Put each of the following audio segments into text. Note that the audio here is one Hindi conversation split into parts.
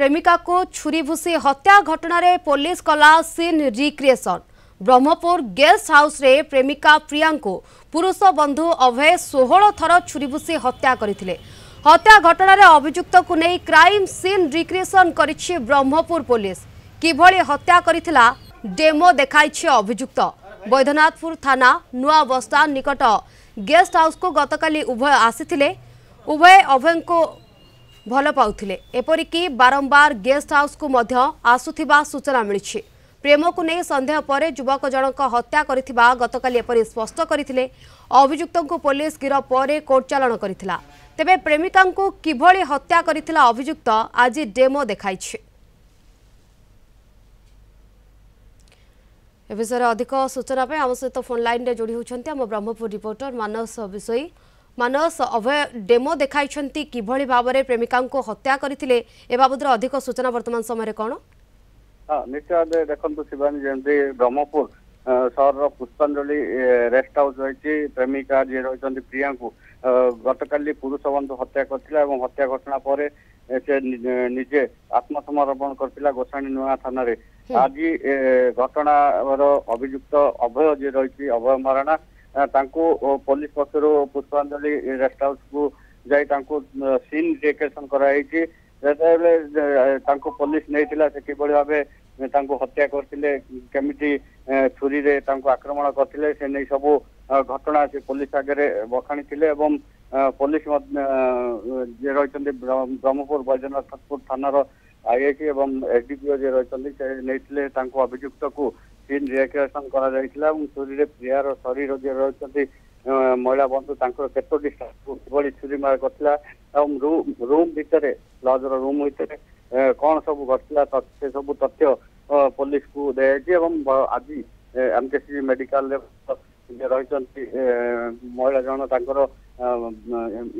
प्रेमिका को छुरी भूसी हत्या घटना रे पुलिस कला scene recreation. Brahmapur guest house रे प्रेमिका प्रिया को पुरुष बंधु अभय 16 थर छुरी भूसी हत्या करथिले। हत्या घटना रे अभियुक्त को नहीं क्राइम सीन रिक्रिएशन करिछि ब्रह्मपुर पुलिस। किभଳି हत्या करिथिला डेमो देखाइछि अभियुक्त। बैद्यनाथपुर थाना नुआ बस्तान निकट गेस्ट हाउस को गतकाली उभय आसीथिले। उभय अभय को भल पाउथिले। एपरिकी बारंबार गेस्ट हाउस को मध्य आसुथिबा सूचना मिलिछि। प्रेम को नहीं संदेह पर युवक जनक हत्या करिथिबा गतकाली एपरि स्पष्ट करथिले। अभियुक्त को पुलिस गिरफ पर कोर्ट चालान करिथिला। तेबे प्रेमिका को किभଳି हत्या करिथिला अभियुक्त आज डेमो देखाइछि। ए विषय अधिक सूचना पे आम सहित फोन लाइन रे जोड़ी होछन्ती हम ब्रह्मपुर रिपोर्टर मानस विषयी। मानस अभय डेमो देखाई किभଳି भाव में प्रेमिका को हत्या करथिले ए बाबद अधिक सूचना वर्तमान समय रे कोन? निश्चय देखो शिवानी जमी ब्रह्मपुर सहर पुष्पांजलि रेस्ट हाउस रही प्रेमिका जी रही प्रिया को गतकाली पुरुष बंधु हत्या करथिला एवं हत्या घटना पर से निजे आत्मसमर्पण करथिला गोसाणी नुआ थाना रे। आज घटना अभियुक्त अभय जी रही अभय मराणा तांको पुलिस पक्षर पुष्पांजलि रेस्ट हाउस को जाई तांको सीन रिक्रिएशन कराई। पुलिस नहीं से किभଳି भावे तांको हत्या करथिले केमिति छुरी रे तांको आक्रमण करथिले से नहीं सब घटना से पुलिस आगे बखाणी थिले एवं पुलिस जे रही ब्रह्मपुर बैद्यनाथपुर थानार आईआईसी एवं एसडीपीओ जे रही से नहीं अभियुक्त को सीन रिक्रिएशन करा छुरी रे प्रियार शरीर जे रही महिला बंधु केतोटी किभଳି छुरी मार करथिला रूम भितर लॉज रूम भितर कौन सब घटला से सब तथ्य पुलिस को दिखाई। आज एमकेसी मेडिकल रही महिला जन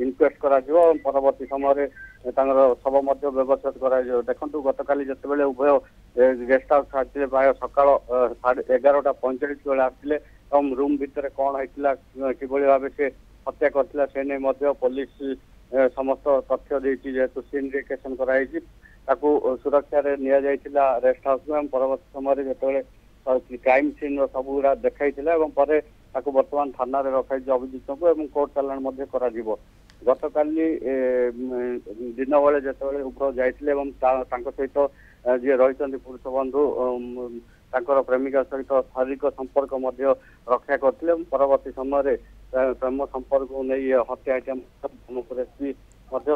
इनक्वेस्ट कर परवर्ती समय शव व्यवस्थित कर देखो गतकाली जिते उभय गेस्ट हाउस आते प्राय सकाल 11:45 बेले आसते रूम भितर कौन होता किभଳି भाव से हत्या करथिला से नहीं पुलिस समस्त तथ्य देती जेहेतु सीन रिक्रिएशन कराई सुरक्षा रे निया जाइथिला रेस्ट हाउस में परवर्ती समय जो क्राइम सीन सब गुड़ा देखाई बर्तमान थाना रे रखाई अभियुक्त को एवं कोर्ट चालान करा गतकाली दिन बेले जिते उभय जाइथिले सहित जी रही पुरुष बंधु तांकर प्रेमिका सहित शारीरिक संपर्क रक्षा करथिले। परवर्ती समय प्रेम संपर्क को नहीं हत्या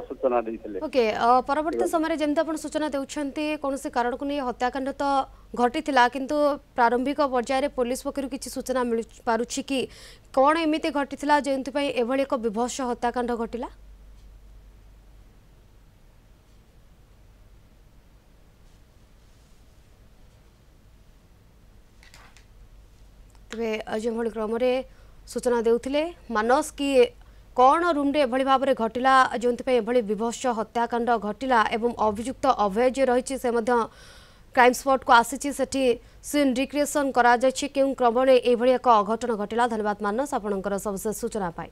सूचना देइथिले। ओके परवर्ती समय जेमते आपण सूचना देउछन्ती कोनसे कारण को नहीं हत्याकांड तो घटिथिला किंतु प्रारंभिक पर्याय रे पुलिस पक्षरु किछि सूचना मिलि पारुछि कि कोन एमिते घटिथिला जेंति पई एभଳି एक विभत्स हत्याकांड घटिला? तबे अजमहल क्रम रे सूचना देउथिले मानस कि कौन रूम रे एभଳି भाव में घटिला जोंति एभଳି विभत्स हत्याकांड घटिला एवं अभियुक्त अभय जे रही से क्राइम स्पॉट को आसी सेठी सीन रिक्रिएशन करा जायछि केउ क्रम रे एभଳି एक अघटन घटिला। धन्यवाद मानस आपनकर सबसे सूचना पाई।